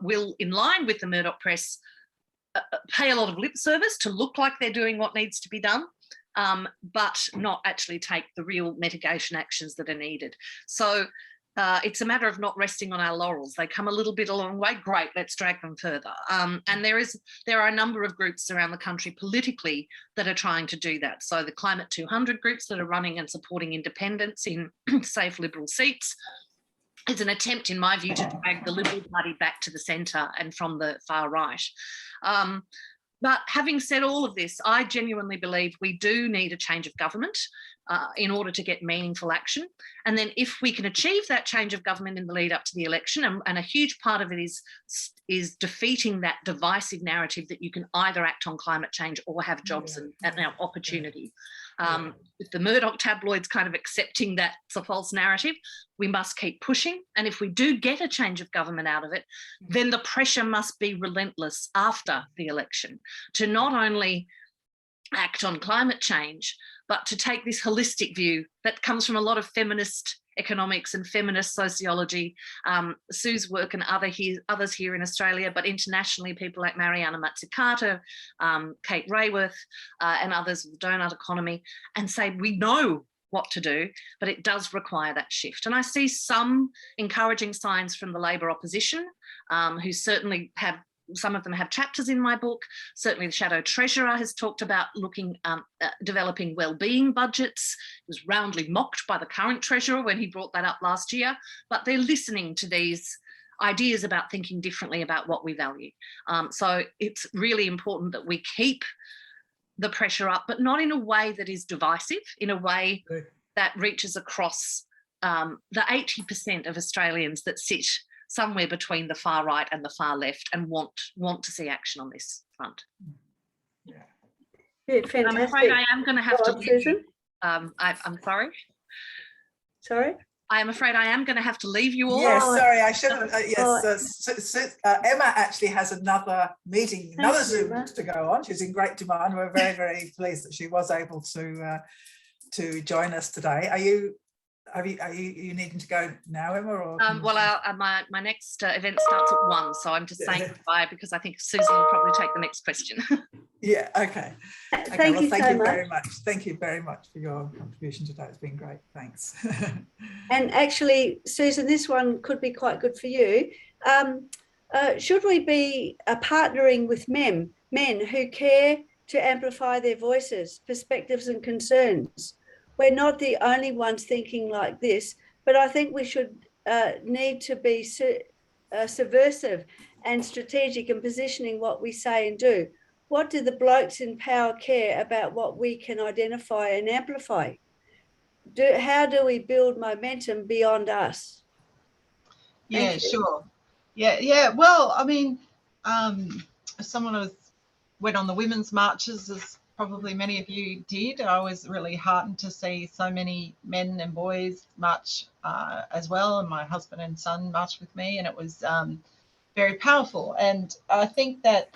will, in line with the Murdoch press, pay a lot of lip service to look like they're doing what needs to be done, but not actually take the real mitigation actions that are needed. So it's a matter of not resting on our laurels. They come a little bit a long way, great, let's drag them further. And there are a number of groups around the country politically that are trying to do that. So the Climate 200 groups that are running and supporting independence in safe Liberal seats is an attempt, in my view, to drag the Liberal Party back to the centre and from the far right. But having said all of this, I genuinely believe we do need a change of government in order to get meaningful action. And then if we can achieve that change of government in the lead up to the election, and a huge part of it is defeating that divisive narrative that you can either act on climate change or have jobs and now opportunity. If the Murdoch tabloids kind of accepting that it's a false narrative, we must keep pushing. And if we do get a change of government out of it, then the pressure must be relentless after the election to not only act on climate change, but to take this holistic view that comes from a lot of feminist economics and feminist sociology. Sue's work and others here in Australia, but internationally, people like Mariana Mazzucato, Kate Rayworth, and others with the donut economy, and say we know what to do, but it does require that shift. And I see some encouraging signs from the Labor opposition, who certainly have, some of them have chapters in my book. Certainly the Shadow Treasurer has talked about developing wellbeing budgets. He was roundly mocked by the current Treasurer when he brought that up last year, but they're listening to these ideas about thinking differently about what we value. So it's really important that we keep the pressure up, but not in a way that is divisive, in a way that reaches across the 80% of Australians that sit somewhere between the far right and the far left and want to see action on this front. Yeah, fantastic. I'm afraid I am going to have to leave you. I'm sorry. Sorry? I am afraid I am going to have to leave you all. Yes, sorry, I shouldn't. Emma actually has another meeting, another Zoom to go on. She's in great demand. We're very, very pleased that she was able to join us today. Are you needing to go now, Emma? Or well, my next event starts at 1, so I'm just saying goodbye because I think Susan will probably take the next question. Yeah, okay. Thank you so much. Very much. Thank you very much for your contribution today. It's been great. Thanks. And actually, Susan, this one could be quite good for you. Should we be partnering with men who care to amplify their voices, perspectives and concerns? We're not the only ones thinking like this, but I think we should need to be subversive and strategic in positioning what we say and do. What do the blokes in power care about what we can identify and amplify? How do we build momentum beyond us? Yeah, sure. Yeah. Well, I mean, as someone who went on the women's marches, as probably many of you did, I was really heartened to see so many men and boys march as well, and my husband and son marched with me, and it was very powerful. And I think that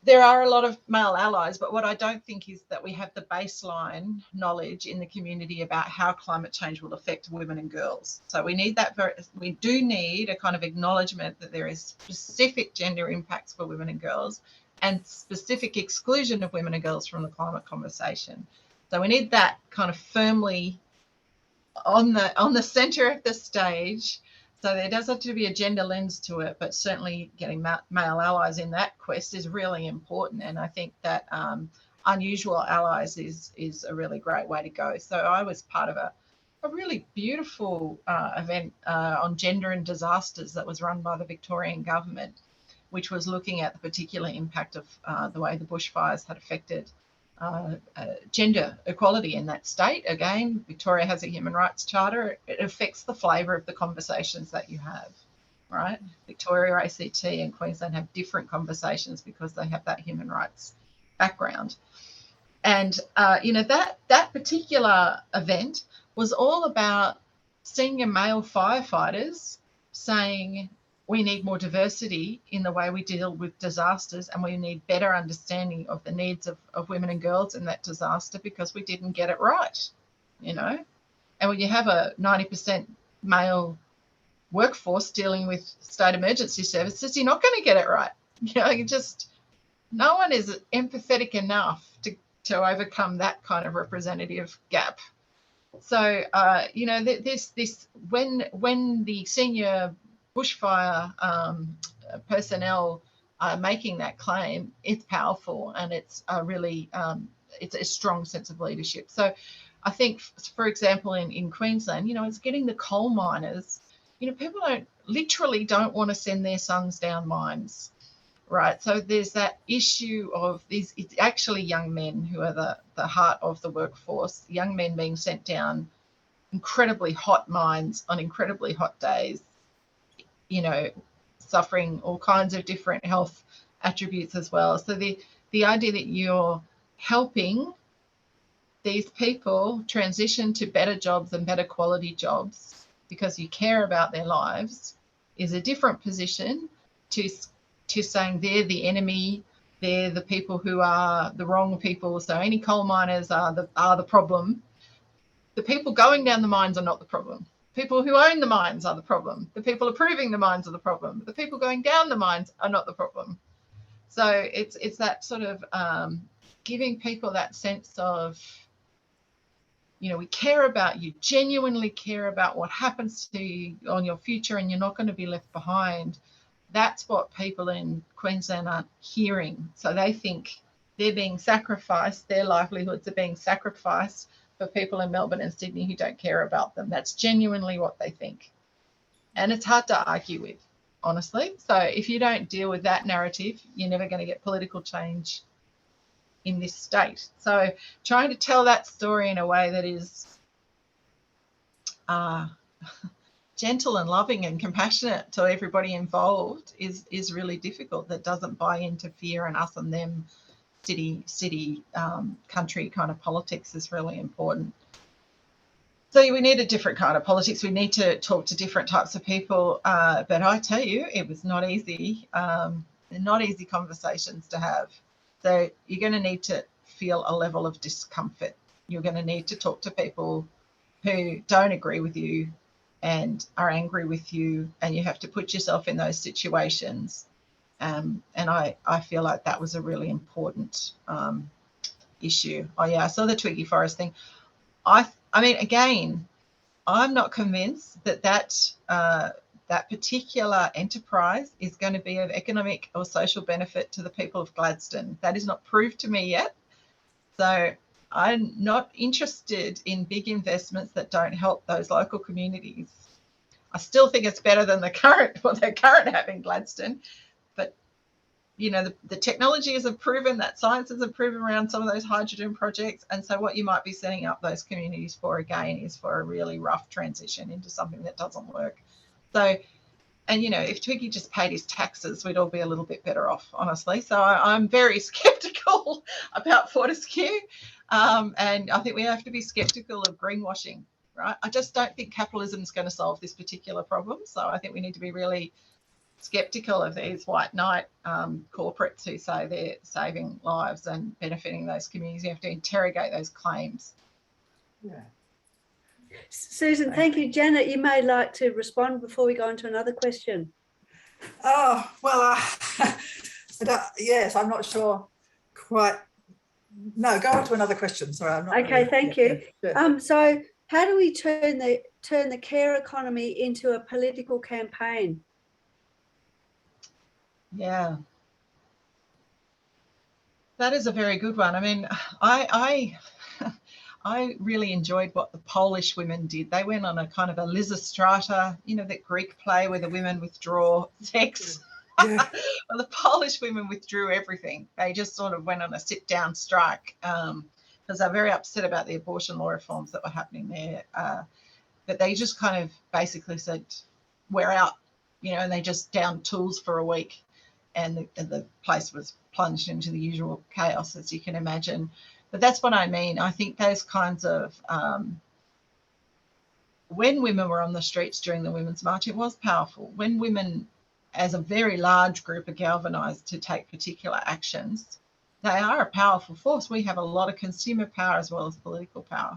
there are a lot of male allies, but what I don't think is that we have the baseline knowledge in the community about how climate change will affect women and girls. So we need that. We do need a kind of acknowledgement that there is specific gender impacts for women and girls and specific exclusion of women and girls from the climate conversation. So we need that kind of firmly on the center of the stage. So there does have to be a gender lens to it, but certainly getting male allies in that quest is really important. And I think that unusual allies is a really great way to go. So I was part of a really beautiful event on gender and disasters that was run by the Victorian government, which was looking at the particular impact of the way the bushfires had affected gender equality in that state. Again, Victoria has a human rights charter. It affects the flavour of the conversations that you have, right? Victoria, ACT and Queensland have different conversations because they have that human rights background. And, that particular event was all about senior male firefighters saying, we need more diversity in the way we deal with disasters, and we need better understanding of the needs of women and girls in that disaster because we didn't get it right, And when you have a 90% male workforce dealing with state emergency services, you're not going to get it right. No one is empathetic enough to overcome that kind of representative gap. So, this when the senior bushfire personnel are making that claim, it's powerful, and it's it's a strong sense of leadership. So I think, for example, in Queensland, it's getting the coal miners, people literally don't want to send their sons down mines, right? So there's that issue of it's actually young men who are the heart of the workforce, young men being sent down incredibly hot mines on incredibly hot days, suffering all kinds of different health attributes as well. So the idea that you're helping these people transition to better jobs and better quality jobs because you care about their lives is a different position to saying they're the enemy, they're the people who are the wrong people. So any coal miners are the problem. The people going down the mines are not the problem. People who own the mines are the problem. The people approving the mines are the problem. The people going down the mines are not the problem. So it's that sort of giving people that sense of, we care about you, genuinely care about what happens to you on your future, and you're not going to be left behind. That's what people in Queensland aren't hearing. So they think they're being sacrificed, their livelihoods are being sacrificed for people in Melbourne and Sydney who don't care about them. That's genuinely what they think. And it's hard to argue with, honestly. So if you don't deal with that narrative, you're never going to get political change in this state. So trying to tell that story in a way that is gentle and loving and compassionate to everybody involved is really difficult. That doesn't buy into fear and us and them city country kind of politics is really important. So we need a different kind of politics. We need to talk to different types of people. But I tell you, it was not easy. Not easy conversations to have. So you're going to need to feel a level of discomfort. You're going to need to talk to people who don't agree with you and are angry with you, and you have to put yourself in those situations. And I feel like that was a really important issue. Oh yeah, I saw the Twiggy Forest thing. I mean, again, I'm not convinced that particular enterprise is going to be of economic or social benefit to the people of Gladstone. That is not proved to me yet. So I'm not interested in big investments that don't help those local communities. I still think it's better than what they're current having Gladstone. But, the technology isn't proven, that science isn't proven around some of those hydrogen projects. And so what you might be setting up those communities for, again, is for a really rough transition into something that doesn't work. So, and, if Twiggy just paid his taxes, we'd all be a little bit better off, honestly. So I'm very sceptical about Fortescue. And I think we have to be sceptical of greenwashing, right? I just don't think capitalism is going to solve this particular problem. So I think we need to be really sceptical of these white knight corporates who say they're saving lives and benefiting those communities. You have to interrogate those claims. Yeah. Susan, thank you. Janet, you may like to respond before we go on to another question. Oh, well, yes, I'm not sure quite. No, go on to another question. Sorry, I'm not. Okay, thank you. Yeah, sure. So How do we turn the care economy into a political campaign? Yeah, that is a very good one. I mean, I really enjoyed what the Polish women did. They went on a kind of a Lysistrata, you know, that Greek play where the women withdraw sex. Yeah. Well, the Polish women withdrew everything. They just sort of went on a sit-down strike because they're very upset about the abortion law reforms that were happening there. But they just kind of basically said, we're out, you know, and they just downed tools for a week. And the place was plunged into the usual chaos, as you can imagine. But that's what I mean. I think those kinds of, when women were on the streets during the Women's March, it was powerful. When women, as a very large group, are galvanised to take particular actions, they are a powerful force. We have a lot of consumer power as well as political power.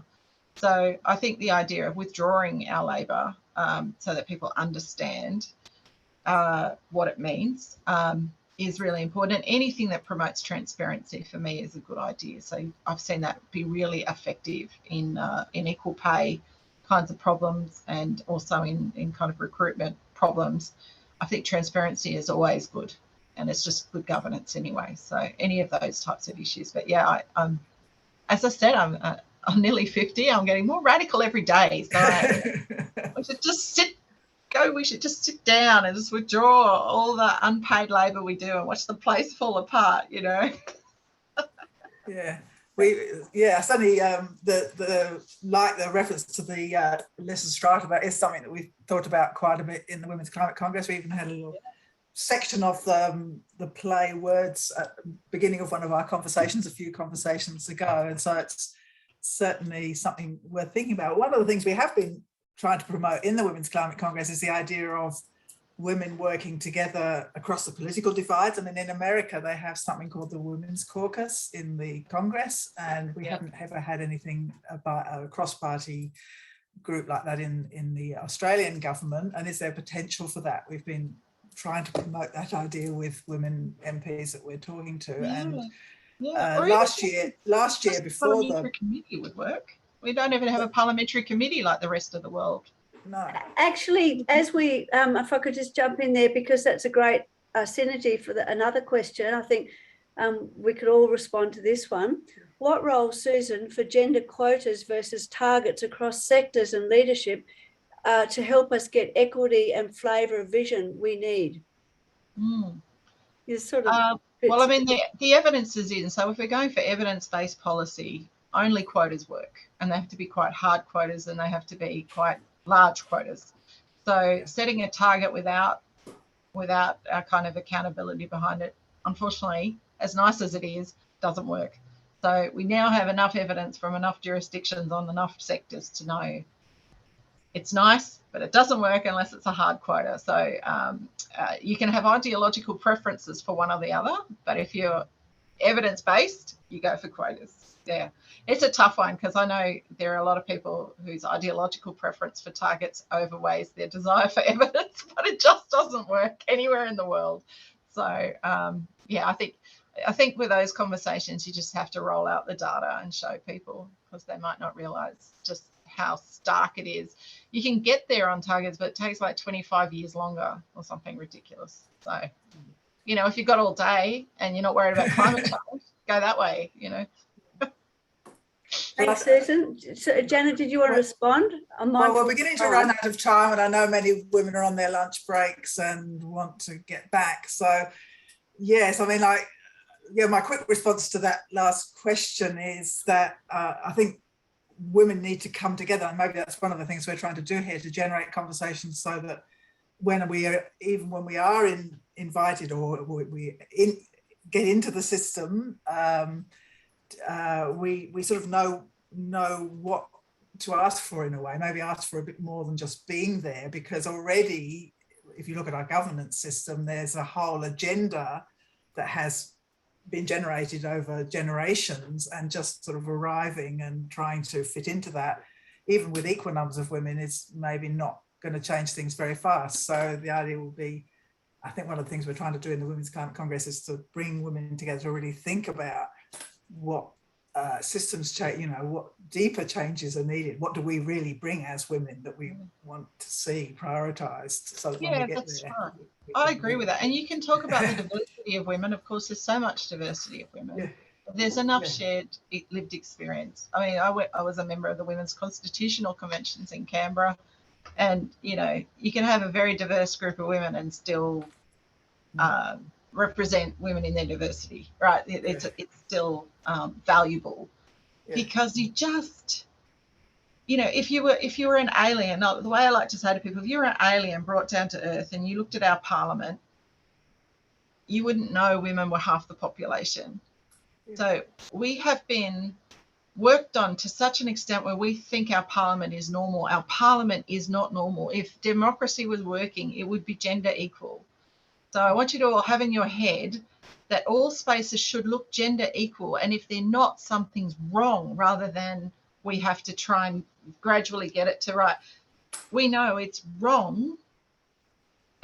So I think the idea of withdrawing our labour so that people understand what it means is really important. And anything that promotes transparency for me is a good idea. So I've seen that be really effective in equal pay kinds of problems and also in kind of recruitment problems. I think transparency is always good, and it's just good governance anyway. So any of those types of issues. But yeah, as I said, I'm nearly 50. I'm getting more radical every day. So we should just sit down and just withdraw all the unpaid labour we do and watch the place fall apart, you know. Yeah. Certainly the reference to the Lysistrata, that is something that we've thought about quite a bit in the Women's Climate Congress. We even had a little section of the play words at the beginning of one of our conversations a few conversations ago, and so it's certainly something worth thinking about. One of the things we have been trying to promote in the Women's Climate Congress is the idea of women working together across the political divides. I mean, in America, they have something called the Women's Caucus in the Congress, and we haven't ever had anything about a cross-party group like that in the Australian government. And is there potential for that? We've been trying to promote that idea with women MPs that we're talking to. And last year before the committee would work. We don't even have a parliamentary committee like the rest of the world. No. Actually, as we, if I could just jump in there, because that's a great synergy for another question. I think we could all respond to this one. What role, Susan, for gender quotas versus targets across sectors and leadership to help us get equity and flavour of vision we need? Sort of well, I mean, the evidence is in. So if we're going for evidence-based policy, only quotas work, and they have to be quite hard quotas, and they have to be quite large quotas. So setting a target without a kind of accountability behind it, unfortunately, as nice as it is, doesn't work. So we now have enough evidence from enough jurisdictions on enough sectors to know it's nice, but it doesn't work unless it's a hard quota. So you can have ideological preferences for one or the other, but if you're evidence-based, you go for quotas. Yeah, it's a tough one because I know there are a lot of people whose ideological preference for targets overweighs their desire for evidence, but it just doesn't work anywhere in the world. So yeah, I think with those conversations, you just have to roll out the data and show people, because they might not realise just how stark it is. You can get there on targets, but it takes like 25 years longer or something ridiculous. So, you know, if you've got all day and you're not worried about climate change, go that way, you know. Thanks, Susan. So, Janet, did you want to respond? Well, we're beginning to run out of time, and I know many women are on their lunch breaks and want to get back. So, yes, I mean, my quick response to that last question is that I think women need to come together, and maybe that's one of the things we're trying to do here, to generate conversations so that when we are invited or we get into the system, we sort of know what to ask for, in a way, maybe ask for a bit more than just being there, because already, if you look at our governance system, there's a whole agenda that has been generated over generations, and just sort of arriving and trying to fit into that, even with equal numbers of women, is maybe not going to change things very fast. So the idea will be, I think one of the things we're trying to do in the Women's Climate Congress is to bring women together to really think about what systems change, you know, what deeper changes are needed. What do we really bring as women that we want to see prioritised, so that when we get that's there, right. I agree with that. And you can talk about the diversity of women. Of course, there's so much diversity of women. Yeah. There's enough shared lived experience. I mean, I was a member of the Women's Constitutional Conventions in Canberra, and, you know, you can have a very diverse group of women and still represent women in their diversity, right? It's still valuable, because you just, you know, if you were an alien, the way I like to say to people, if you were an alien brought down to Earth and you looked at our parliament, you wouldn't know women were half the population. So we have been worked on to such an extent where we think our parliament is normal. Our parliament is not normal. If democracy was working, it would be gender equal. So I want you to all have in your head that all spaces should look gender equal. And if they're not, something's wrong, rather than we have to try and gradually get it to right. We know it's wrong.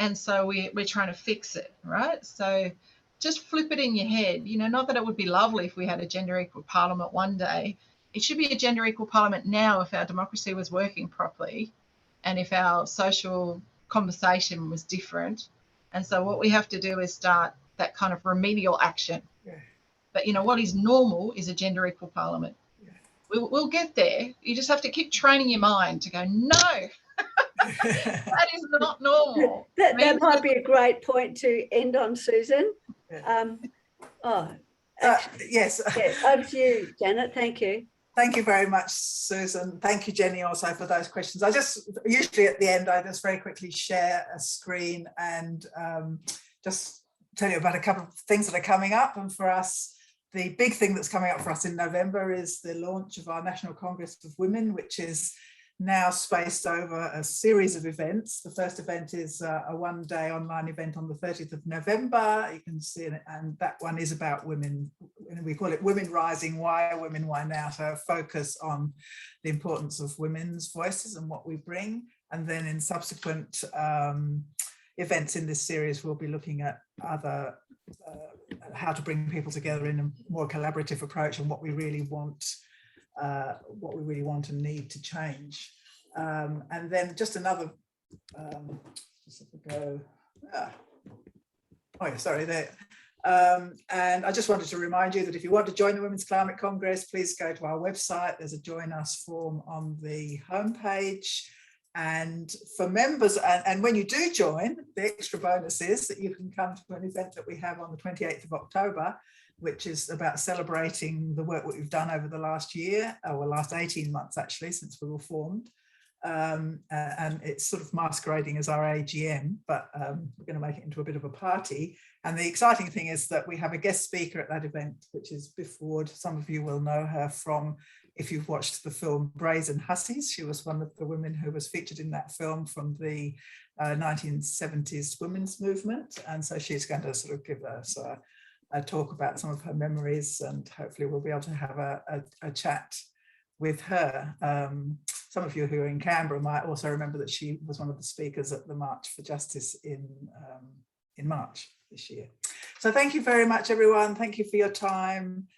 And so we're trying to fix it, right? So just flip it in your head. You know, not that it would be lovely if we had a gender equal parliament one day. It should be a gender equal parliament now if our democracy was working properly and if our social conversation was different. And so what we have to do is start that kind of remedial action. But, you know, what is normal is a gender equal parliament. We'll get there. You just have to keep training your mind to go, no, that is not normal. That might be a great point to end on, Susan. Yes. Over to you, Janet. Thank you. Thank you very much, Susan. Thank you, Jenny, also for those questions. I just, usually at the end, I just very quickly share a screen and just tell you about a couple of things that are coming up. And for us, the big thing that's coming up for us in November is the launch of our National Congress of Women, which is now spaced over a series of events. The first event is a one-day online event on the 30th of November. You can see it, and that one is about women. We call it Women Rising. Why Women, Why Now? So a focus on the importance of women's voices and what we bring. And then in subsequent events in this series, we'll be looking at other how to bring people together in a more collaborative approach and what we really want and need to change. And then just another, and I just wanted to remind you that if you want to join the Women's Climate Congress, please go to our website. There's a join us form on the homepage. And for members, and when you do join, the extra bonus is that you can come to an event that we have on the 28th of October, which is about celebrating the work that we've done over the last year, or last 18 months actually, since we were formed. And it's sort of masquerading as our AGM, but we're going to make it into a bit of a party. And the exciting thing is that we have a guest speaker at that event, which is Biff Ward. Some of you will know her from, if you've watched the film Brazen Hussies. She was one of the women who was featured in that film from the 1970s women's movement. And so she's going to sort of give us a talk about some of her memories, and hopefully we'll be able to have a chat with her. Some of you who are in Canberra might also remember that she was one of the speakers at the March for Justice in March this year. So thank you very much, everyone. Thank you for your time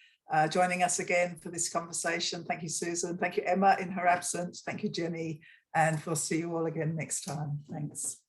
joining us again for this conversation. Thank you, Susan. Thank you, Emma, in her absence. Thank you, Jenny. And we'll see you all again next time. Thanks.